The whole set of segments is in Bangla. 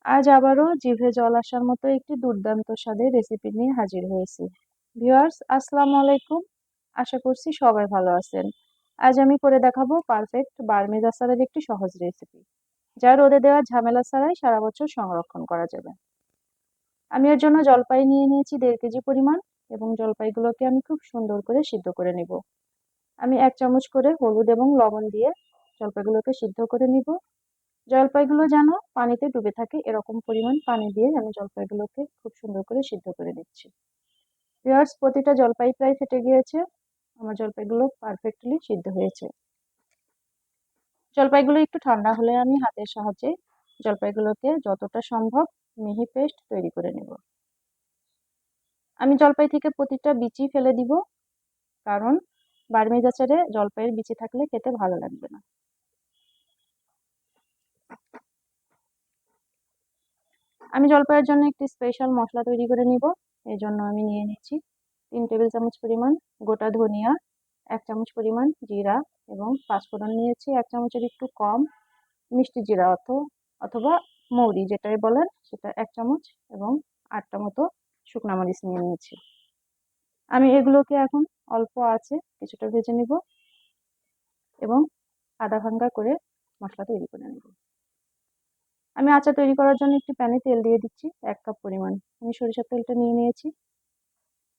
আজ আবারও জিভে জল আসার মতো একটি দুর্দান্ত স্বাদের রেসিপি নিয়ে হাজির হয়েছি। ভিউয়ার্স, আসসালামু আলাইকুম। আশা করছি সবাই ভালো আছেন। আজ আমি করে দেখাবো পারফেক্ট বার্মিজ আচারের একটি সহজ রেসিপি, যা রোদে দেওয়া ঝামেলা ছাড়াই সারা বছর সংরক্ষণ করা যাবে। আমি এর জন্য জলপাই নিয়ে নিয়েছি 1.5 কেজি পরিমাণ, এবং জলপাইগুলোকে আমি খুব সুন্দর করে সিদ্ধ করে নিব। আমি 1 চামচ করে হলুদ এবং লবণ দিয়ে জলপাইগুলোকে সিদ্ধ করে নিব। জলপাইগুলো যেন পানিতে ডুবে থাকে এরকম পরিমাণ পানি দিয়ে আমি জলপাইগুলোকে খুব সুন্দর করে সিদ্ধ করে নিচ্ছি। ভিউয়ার্স, প্রতিটা জলপাই প্রায় ফেটে গিয়েছে। আমার জলপাইগুলো পারফেক্টলি সিদ্ধ হয়েছে। জলপাইগুলো একটু ঠান্ডা হলে আমি হাতের সাহায্যে জলপাইগুলোকে যতটা সম্ভব মিহি পেস্ট তৈরি করে নেব। আমি জলপাই থেকে প্রতিটা বিচি ফেলে দিব, কারণ বার্মিজ আচারে জলপাইয়ের বিচি থাকলে খেতে ভালো লাগবে না। আমি জলপাইয়ের জন্য একটি স্পেশাল মশলা তৈরি করে নিব। এই জন্য আমি নিয়ে নিচ্ছি 3 টেবিল চামচ পরিমাণ গোটা ধনিয়া, 1 চামচ পরিমাণ জিরা এবং পাঁচফোড়ন নিয়েছি 1 চামচের একটু কম, মিষ্টি জিরা অথবা মৌরি যেটাই বলেন সেটা 1 চামচ, এবং 8টা মতো শুকনা মরিচ নিয়ে নিয়েছি। আমি এগুলোকে এখন অল্প আঁচে কিছুটা ভেজে নিব এবং আধা ভাঙ্গা করে মশলা তৈরি করে নেব। আমি আচার তৈরি করার জন্য একটি প্যানে তেল দিয়ে দিচ্ছি 1 কাপ পরিমাণ। আমি সরিষার তেলটা নিয়ে নিয়েছি।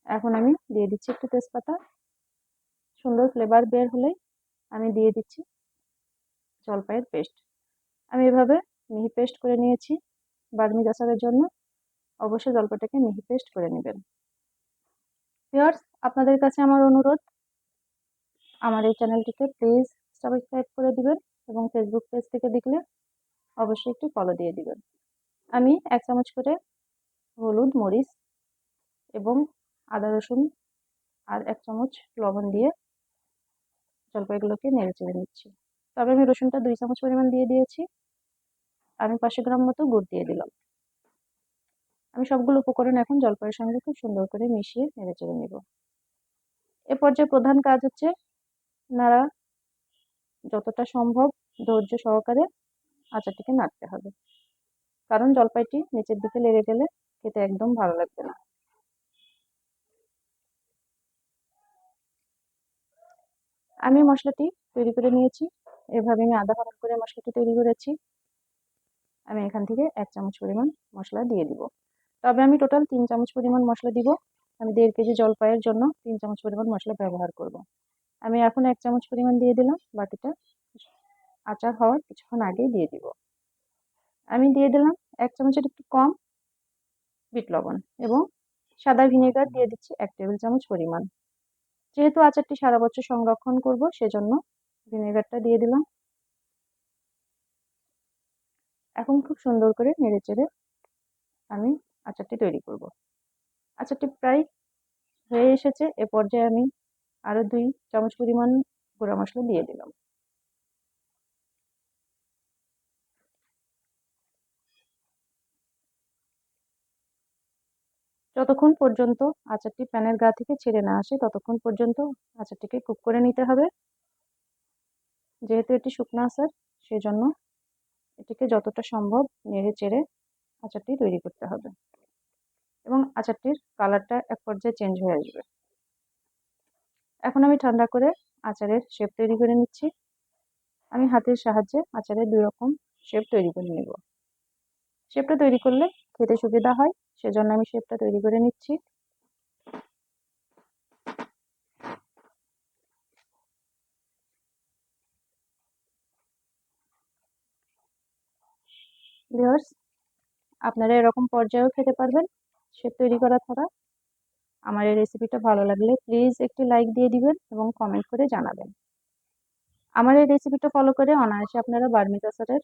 এখন আমি দিয়ে দিচ্ছি একটু তেজপাতা। সুন্দর ফ্লেভার বের হলেই আমি দিয়ে দিচ্ছি জলপাইয়ের পেস্ট। আমি এভাবে মিহি পেস্ট করে নিয়েছি। বার্মিজ আচারের জন্য অবশ্যই জলপাইটাকে মিহি পেস্ট করে নেবেন। ভিউয়ার্স, আপনাদের কাছে আমার অনুরোধ, আমার এই চ্যানেলটিকে প্লিজ সাবস্ক্রাইব করে দিবেন, এবং ফেসবুক পেজ থেকে দেখলে অবশ্যই একটু ফলো দিয়ে দিবেন। আমি 1 চামচ করে হলুদ, মরিচ এবং আদা রসুন আর 1 চামচ লবণ দিয়ে জলপাইগুলোকে নেড়ে চেড়ে নিচ্ছি। তবে আমি রসুনটা 2 চামচ পরিমাণ দিয়ে দিয়েছি। আমি 500 গ্রাম মতো গুড় দিয়ে দিলাম। আমি সবগুলো উপকরণ এখন জলপাইয়ের সঙ্গে খুব সুন্দর করে মিশিয়ে নেড়ে চেড়ে নিব। এ পর্যায়ে প্রধান কাজ হচ্ছে নাড়া। যতটা সম্ভব ধৈর্য সহকারে আচারটিকে নাড়তে হবে, কারণ জলপাইটি নিচের দিকে লেগে গেলে খেতে একদম ভালো লাগবে না। আমি মশলাটি তৈরি করে নিয়েছি। এভাবে আমি আধা ভাগ করে মশলাটি তৈরি করেছি। আমি এখান থেকে 1 চামচ পরিমাণ মশলা দিয়ে দিব। তবে আমি টোটাল 3 চামচ পরিমাণ মশলা দিব। আমি 1.5 কেজি জলপাইয়ের জন্য 3 চামচ পরিমাণ মশলা ব্যবহার করব। আমি এখন 1 চামচ পরিমাণ দিয়ে দিলাম। বাকিটা আচার হওয়ার কিছুক্ষণ আগেই দিয়ে দিব। আমি দিয়ে দিলাম 1 চামচের একটু কম বিট লবণ, এবং সাদা ভিনেগার দিয়ে দিচ্ছি 1 টেবিল চামচ পরিমাণ। যেহেতু আচারটি সারা বছর সংরক্ষণ করব, সেজন্য ভিনেগারটা দিয়ে দিলাম। এখন খুব সুন্দর করে নেড়েচেড়ে আমি আচারটি তৈরি করব। আচারটি প্রায় হয়ে এসেছে। এ পর্যায়ে আমি আরো 2 চামচ পরিমাণ গুঁড়া মশলা দিয়ে দিলাম। যতক্ষণ পর্যন্ত আচারটি প্যানের গা থেকে ছেড়ে না আসে ততক্ষণ পর্যন্ত আচারটিকে কুক করে নিতে হবে। যেহেতু এটি শুকনো আচার, সেজন্য এটিকে যতটা সম্ভব নেড়ে চেড়ে আচারটি তৈরি করতে হবে, এবং আচারটির কালারটা এক পর্যায়ে চেঞ্জ হয়ে আসবে। এখন আমি ঠান্ডা করে আচারের শেপ তৈরি করে নিচ্ছি। আমি হাতের সাহায্যে আচারের 2 রকম শেপ তৈরি করে নেব। শেপটা তৈরি করলে খেতে সুবিধা হয়, সেজন্য আমি শেপটা তৈরি করে নিচ্ছি। ভিউয়ার্স, আপনারা এরকম পর্যায়েও খেতে পারবেন শেপ তৈরি করা ছাড়া। আমার এই রেসিপিটা ভালো লাগলে প্লিজ একটি লাইক দিয়ে দিবেন এবং কমেন্ট করে জানাবেন। আমার এই রেসিপিটা ফলো করে অনায়াসে আপনারা বার্মিজ আচারের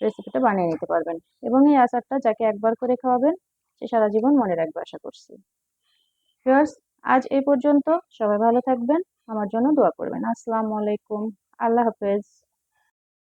রেসিপিটা বানিয়ে নিতে পারবেন, এবং এই আচারটা যাকে একবার করে খাওয়াবেন সে সারা জীবন মনে রাখবে আশা করছি। ভিউয়ার্স, আজ এই পর্যন্ত। সবাই ভালো থাকবেন, আমার জন্য দোয়া করবেন। আসসালামু আলাইকুম। আল্লাহ হাফেজ।